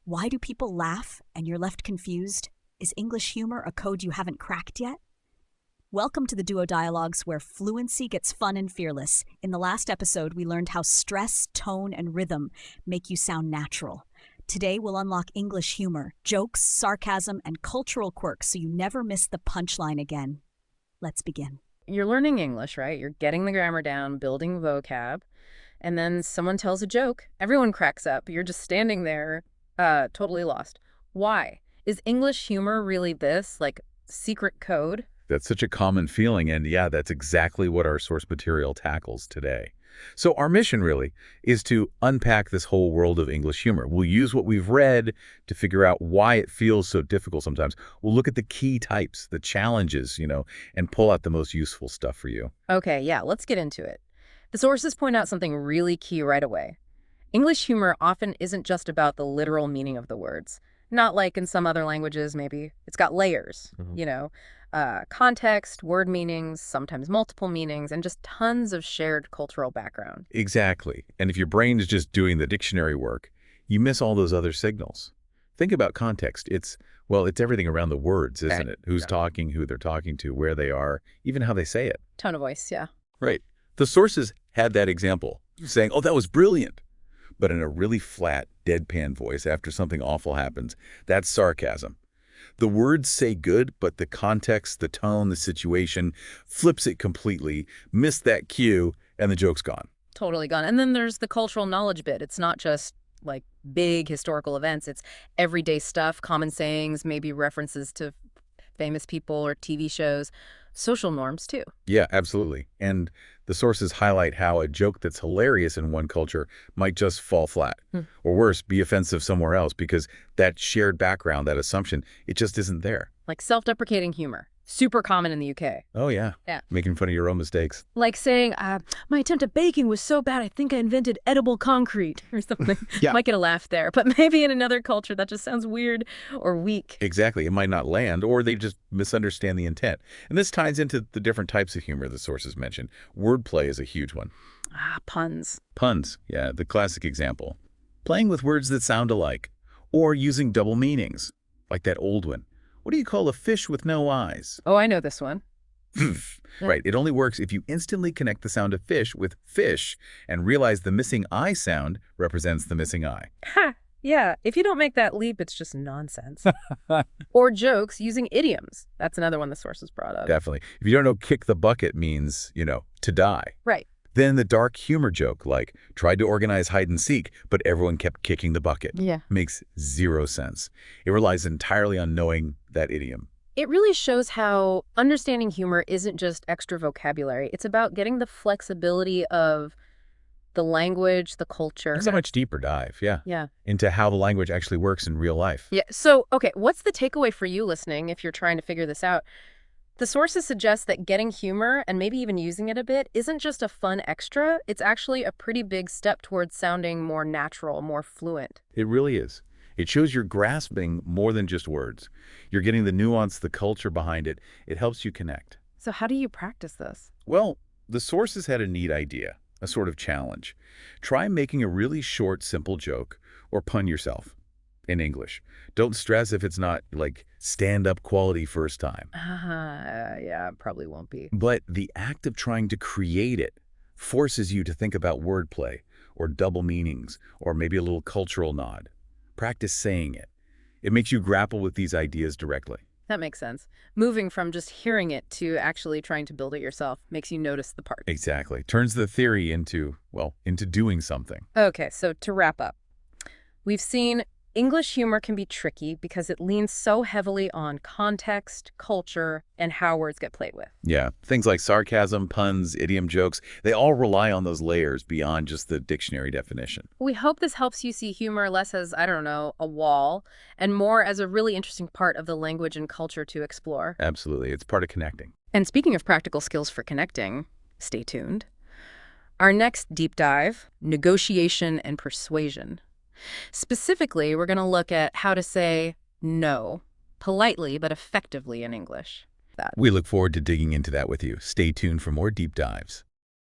Why do people laugh and you're left confused? Is English humor a code you haven't cracked yet? Welcome to the Duo Dialogues, where fluency gets fun and fearless. In the last episode, we learned how stress, tone, and rhythm make you sound natural. Today, we'll unlock English humor, jokes, sarcasm, and cultural quirks so you never miss the punchline again. Let's begin. You're learning English, right? You're getting the grammar down, building vocab, and then someone tells a joke. Everyone cracks up. You're just standing there, totally lost. Why? Is English humor really this, like, secret code? That's such a common feeling, and yeah, that's exactly what our source material tackles today. So our mission really is to unpack this whole world of English humor. We'll use what we've read to figure out why it feels so difficult sometimes. We'll look at the key types, the challenges, and pull out the most useful stuff for you. Okay, yeah, let's get into it. The sources point out something really key right away. English humor often isn't just about the literal meaning of the words. Not like in some other languages, maybe. It's got layers, context, word meanings, sometimes multiple meanings, and just tons of shared cultural background. Exactly. And if your brain is just doing the dictionary work, you miss all those other signals. Think about context. It's everything around the words, isn't it? Who's talking, who they're talking to, where they are, even how they say it. Tone of voice, yeah. Right. The sources had that example, saying, oh, that was brilliant. But in a really flat, deadpan voice after something awful happens. That's sarcasm. The words say good, but the context, the tone, the situation flips it completely, missed that cue, and the joke's gone. Totally gone. And then there's the cultural knowledge bit. It's not just like big historical events. It's everyday stuff, common sayings, maybe references to famous people or TV shows, social norms too. Yeah, absolutely. And the sources highlight how a joke that's hilarious in one culture might just fall flat, or worse, be offensive somewhere else because that shared background, that assumption, it just isn't there. Like self-deprecating humor. Super common in the UK. Oh, yeah. Yeah. Making fun of your own mistakes. Like saying, my attempt at baking was so bad, I think I invented edible concrete or something. Yeah. Might get a laugh there, but maybe in another culture that just sounds weird or weak. Exactly. It might not land, or they just misunderstand the intent. And this ties into the different types of humor the sources mentioned. Wordplay is a huge one. Puns. Puns, yeah, the classic example. Playing with words that sound alike, or using double meanings, like that old one. What do you call a fish with no eyes? Oh, I know this one. Right. It only works if you instantly connect the sound of fish with fish and realize the missing I sound represents the missing I. Ha! Yeah, if you don't make that leap, it's just nonsense. Or jokes using idioms. That's another one the sources brought up. Definitely. If you don't know, kick the bucket means, to die. Right. Then the dark humor joke, like, tried to organize hide and seek, but everyone kept kicking the bucket. Yeah. Makes zero sense. It relies entirely on knowing that idiom. It really shows how understanding humor isn't just extra vocabulary. It's about getting the flexibility of the language, the culture. It's a much deeper dive, Yeah. into how the language actually works in real life. Yeah. So, okay, what's the takeaway for you listening if you're trying to figure this out? The sources suggest that getting humor, and maybe even using it a bit, isn't just a fun extra. It's actually a pretty big step towards sounding more natural, more fluent. It really is. It shows you're grasping more than just words. You're getting the nuance, the culture behind it. It helps you connect. So how do you practice this? Well, the sources had a neat idea, a sort of challenge. Try making a really short, simple joke or pun yourself in English. Don't stress if it's not like stand-up quality first time. Yeah, it probably won't be. But the act of trying to create it forces you to think about wordplay or double meanings or maybe a little cultural nod. Practice saying it. It makes you grapple with these ideas directly. That makes sense. Moving from just hearing it to actually trying to build it yourself makes you notice the part. Exactly. Turns the theory into doing something. Okay, so to wrap up, we've seen English humor can be tricky because it leans so heavily on context, culture, and how words get played with. Yeah, things like sarcasm, puns, idiom jokes, they all rely on those layers beyond just the dictionary definition. We hope this helps you see humor less as, a wall, and more as a really interesting part of the language and culture to explore. Absolutely. It's part of connecting. And speaking of practical skills for connecting, stay tuned. Our next deep dive, negotiation and persuasion. Specifically, we're going to look at how to say no politely but effectively in English. We look forward to digging into that with you. Stay tuned for more deep dives.